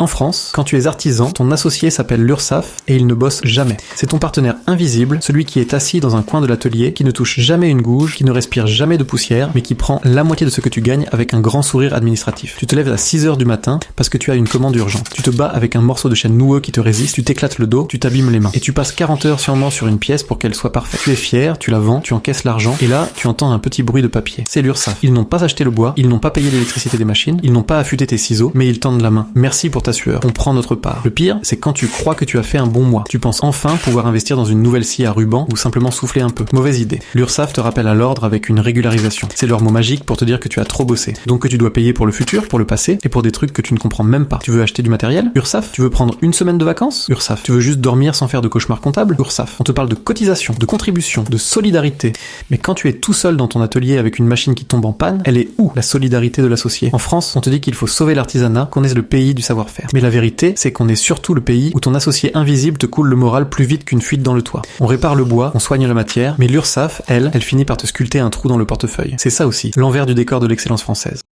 En France, quand tu es artisan, ton associé s'appelle l'URSSAF et il ne bosse jamais. C'est ton partenaire invisible, celui qui est assis dans un coin de l'atelier, qui ne touche jamais une gouge, qui ne respire jamais de poussière, mais qui prend la moitié de ce que tu gagnes avec un grand sourire administratif. Tu te lèves à 6h du matin parce que tu as une commande urgente. Tu te bats avec un morceau de chaîne noueux qui te résiste, tu t'éclates le dos, tu t'abîmes les mains. Et tu passes 40 heures sûrement sur une pièce pour qu'elle soit parfaite. Tu es fier, tu la vends, tu encaisses l'argent, et là, tu entends un petit bruit de papier. C'est l'URSSAF. Ils n'ont pas acheté le bois, ils n'ont pas payé l'électricité des machines, ils n'ont pas affûté tes ciseaux, mais ils tendent la main. Merci pour ta sueur. On prend notre part. Le pire, c'est quand tu crois que tu as fait un bon mois. Tu penses enfin pouvoir investir dans une nouvelle scie à ruban ou simplement souffler un peu. Mauvaise idée. L'URSSAF te rappelle à l'ordre avec une régularisation. C'est leur mot magique pour te dire que tu as trop bossé. Donc que tu dois payer pour le futur, pour le passé et pour des trucs que tu ne comprends même pas. Tu veux acheter du matériel? URSSAF. Tu veux prendre une semaine de vacances? URSSAF. Tu veux juste dormir sans faire de cauchemar comptable? URSSAF. On te parle de cotisation, de contribution, de solidarité. Mais quand tu es tout seul dans ton atelier avec une machine qui tombe en panne, elle est où la solidarité de l'associé? En France, on te dit qu'il faut sauver l'artisanat, qu'on est le pays du savoir-faire. Mais la vérité, c'est qu'on est surtout le pays où ton associé invisible te coule le moral plus vite qu'une fuite dans le toit. On répare le bois, on soigne la matière, mais l'URSSAF, elle finit par te sculpter un trou dans le portefeuille. C'est ça aussi, l'envers du décor de l'excellence française.